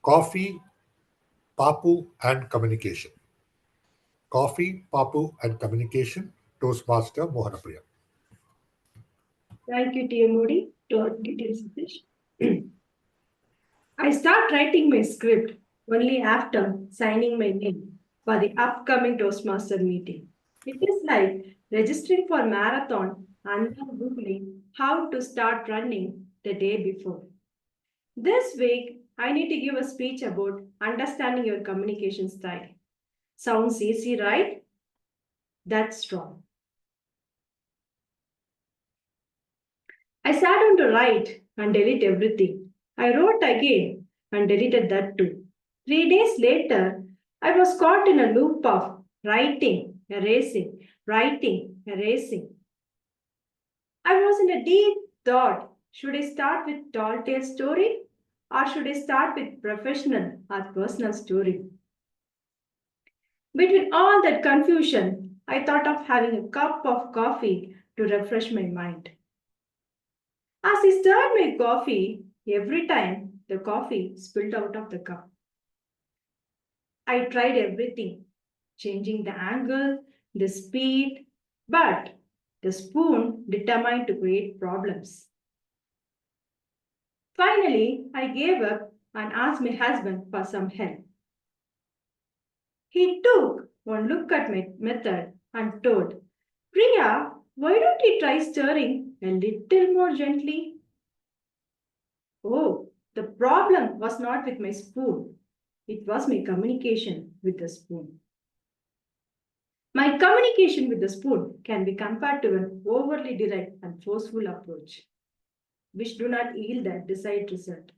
Coffee, Papu, and communication. Coffee, Papu, and communication. Toastmaster Mohanapriya. Thank you, Dear Modi, to our detailed speech. I start writing my script only after signing my name for the upcoming Toastmaster meeting. It is like registering for marathon and then Googling how to start running the day before. This week, I need to give a speech about understanding your communication style. Sounds easy, right? That's wrong. I sat down to write and delete everything. I wrote again and deleted that too. 3 days later, I was caught in a loop of writing, erasing. I was in a deep thought. Should I start with tall tale story or should I start with professional or personal story? Between all that confusion, I thought of having a cup of coffee to refresh my mind. As I stirred my coffee, every time the coffee spilled out of the cup. I tried everything, changing the angle, the speed, but the spoon determined to create problems. Finally, I gave up and asked my husband for some help. He took one look at my method and told, Priya, why don't you try stirring a little more gently? Oh, the problem was not with my spoon. It was my communication with the spoon. My communication with the spoon can be compared to an overly direct and forceful approach, which do not yield the desired result.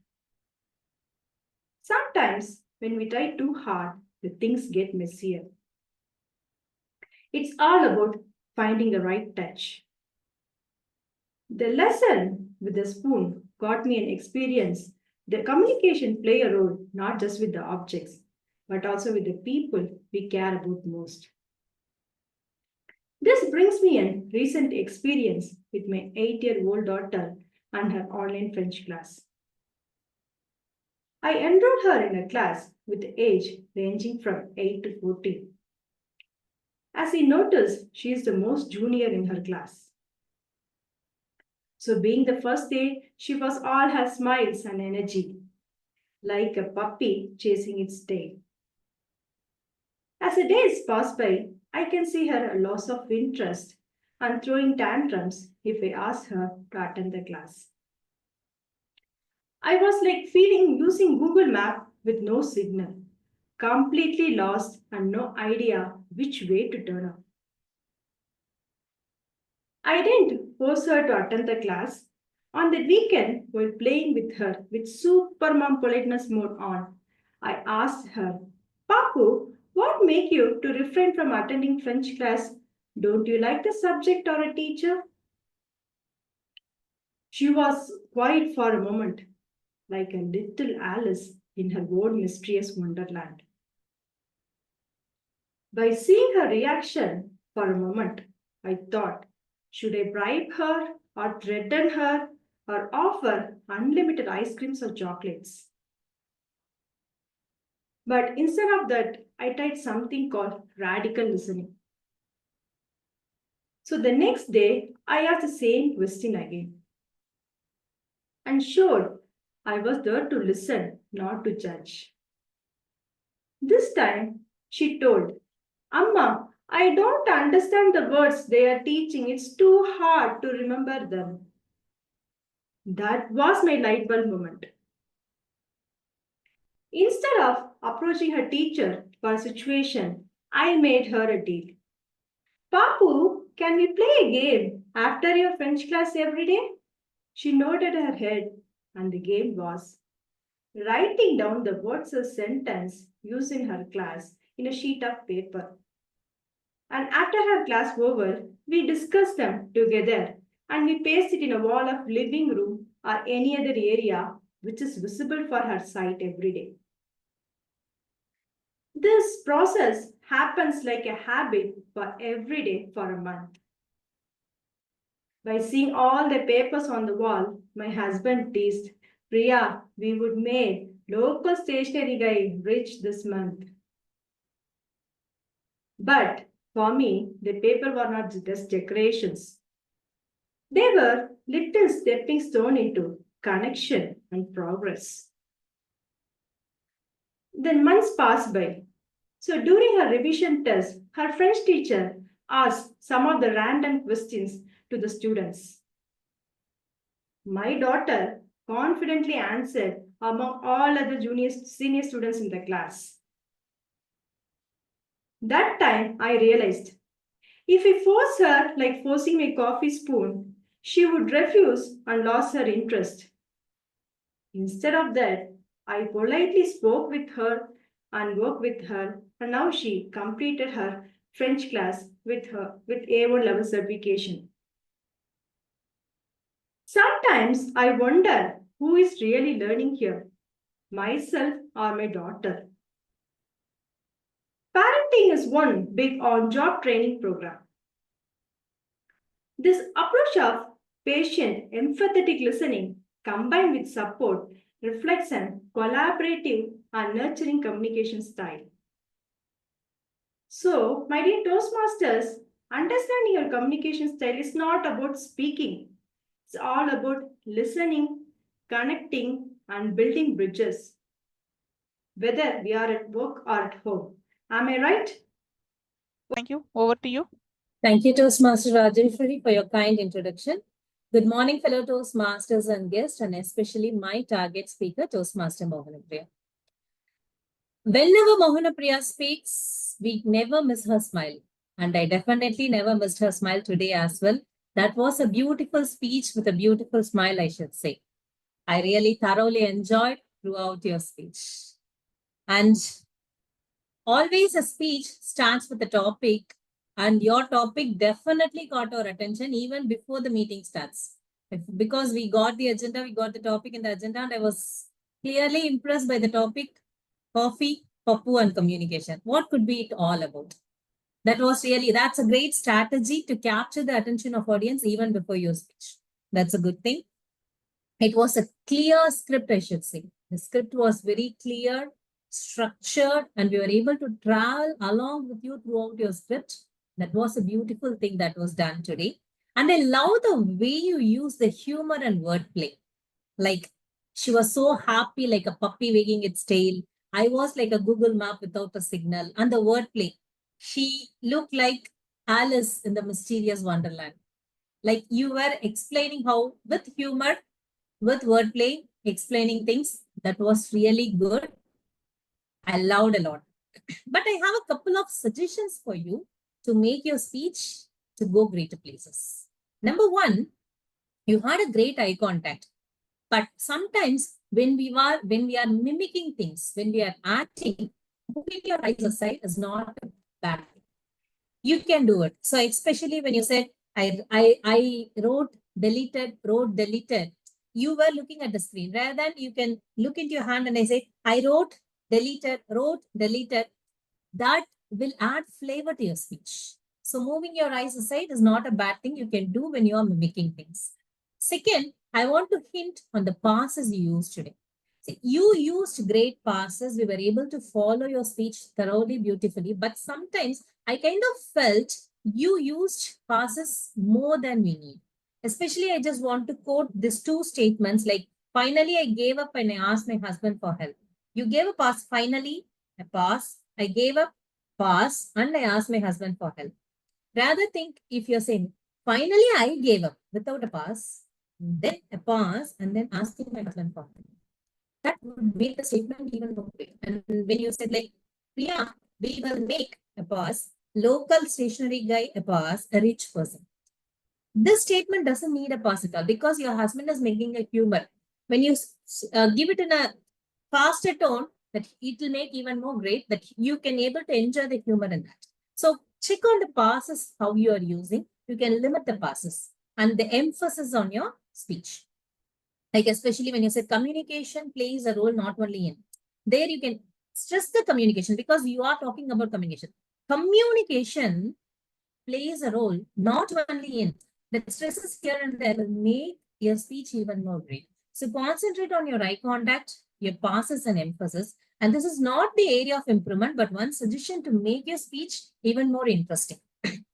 Sometimes, when we try too hard, the things get messier. It's all about finding the right touch. The lesson with the spoon got me an experience. The communication play a role not just with the objects, but also with the people we care about most. This brings me a recent experience with my 8-year-old daughter and her online French class. I enrolled her in a class with age ranging from 8 to 14. As I noticed, she is the most junior in her class. So, being the first day, she was all her smiles and energy, like a puppy chasing its tail. As the days pass by, I can see her loss of interest and throwing tantrums if I ask her to attend the class. I was like feeling using Google Map with no signal, completely lost and no idea which way to turn up. I didn't force her to attend the class. On the weekend, while playing with her with super mom politeness mode on, I asked her, Papu, what make you to refrain from attending French class? Don't you like the subject or a teacher? She was quiet for a moment, like a little Alice in her own mysterious wonderland. By seeing her reaction for a moment, I thought, should I bribe her or threaten her or offer unlimited ice creams or chocolates? But instead of that, I tried something called radical listening. So the next day, I asked the same question again. And sure, I was there to listen, not to judge. This time, she told, Amma, I don't understand the words they are teaching. It's too hard to remember them. That was my light bulb moment. Instead of approaching her teacher for a situation, I made her a deal. Papu, can we play a game after your French class every day? She nodded her head, and the game was writing down the words of sentence used in her class in a sheet of paper. And after her class over, we discussed them together and we pasted it in a wall of living room or any other area which is visible for her sight every day. This process happens like a habit for every day for a month. By seeing all the papers on the wall, my husband teased, Priya, we would made local stationery guy rich this month. But for me, the paper were not just decorations. They were little stepping stone into connection and progress. Then months passed by. So during her revision test, her French teacher asked some of the random questions to the students. My daughter confidently answered among all other senior students in the class. That time I realized if I force her like forcing my coffee spoon, she would refuse and lose her interest. Instead of that, I politely spoke with her and worked with her, and now she completed her French class with A1 level certification. Sometimes I wonder who is really learning here, myself or my daughter. Parenting is one big on-job training program. This approach of patient, empathetic listening combined with support reflects an collaborative and nurturing communication style. So, my dear Toastmasters, understanding your communication style is not about speaking. It's all about listening, connecting, and building bridges, whether we are at work or at home. Am I right? Thank you. Over to you. Thank you, Toastmaster Rajeshwari, for your kind introduction. Good morning, fellow Toastmasters and guests, and especially my target speaker, Toastmaster Mohanapriya. Whenever Mohanapriya speaks, we never miss her smile. And I definitely never missed her smile today as well. That was a beautiful speech with a beautiful smile, I should say. I really thoroughly enjoyed throughout your speech. And always a speech starts with a topic, and your topic definitely caught our attention even before the meeting starts. Because we got the agenda, we got the topic in the agenda, and I was clearly impressed by the topic, coffee, papu, and communication. What could be it all about? That's a great strategy to capture the attention of audience even before your speech. That's a good thing. It was a clear script, I should say. The script was very clear, structured, and we were able to travel along with you throughout your script. That was a beautiful thing that was done today. And I love the way you use the humor and wordplay. Like, she was so happy, like a puppy wagging its tail. I was like a Google map without a signal. And the wordplay, she looked like Alice in the Mysterious Wonderland. Like you were explaining how, with humor, with wordplay, explaining things, that was really good. I loved a lot. But I have a couple of suggestions for you to make your speech to go greater places. Number one, you had a great eye contact. But sometimes when we are mimicking things, when we are acting, moving your eyes aside is not a bad thing. You can do it. So especially when you said, I wrote, deleted, you were looking at the screen. Rather than you can look into your hand and I say, I wrote, deleted. That will add flavor to your speech. So moving your eyes aside is not a bad thing you can do when you are mimicking things. Second, I want to hint on the passes you used today. See, you used great passes. We were able to follow your speech thoroughly, beautifully. But sometimes I kind of felt you used passes more than we need. Especially, I just want to quote these two statements like, finally, I gave up and I asked my husband for help. You gave a pass, finally, a pass. I gave up, pass, and I asked my husband for help. Rather think if you're saying, finally, I gave up without a pass, then a pass, and then asking my husband for help. That would make the statement even more great. And when you said like, Priya, we will make a pass, local stationery guy a pass, a rich person. This statement doesn't need a pass at all because your husband is making a humor. When you give it in a faster tone, that it will make even more great, that you can able to enjoy the humor in that. So check on the passes, how you are using. You can limit the passes and the emphasis on your speech. Like especially when you said communication plays a role not only in. There you can stress the communication because you are talking about communication. Communication plays a role not only in. The stresses here and there will make your speech even more great. So concentrate on your eye contact, your pauses and emphasis. And this is not the area of improvement, but one suggestion to make your speech even more interesting.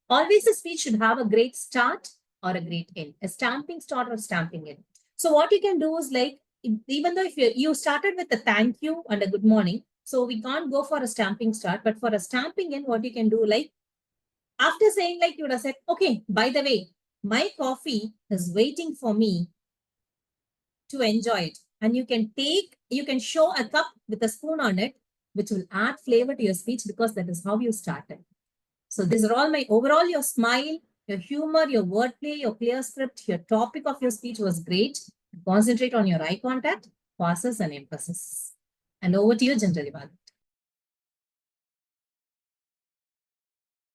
Always a speech should have a great start or a great end, a stamping start or stamping end. So what you can do is like, even though if you started with a thank you and a good morning, so we can't go for a stamping start, but for a stamping end, what you can do, like after saying like you would have said, okay, by the way, my coffee is waiting for me to enjoy it. And you can show a cup with a spoon on it, which will add flavor to your speech because that is how you started. So these are all my overall, your smile, your humor, your wordplay, your clear script, your topic of your speech was great. Concentrate on your eye contact, pauses, and emphasis. And over to you, General Ivan.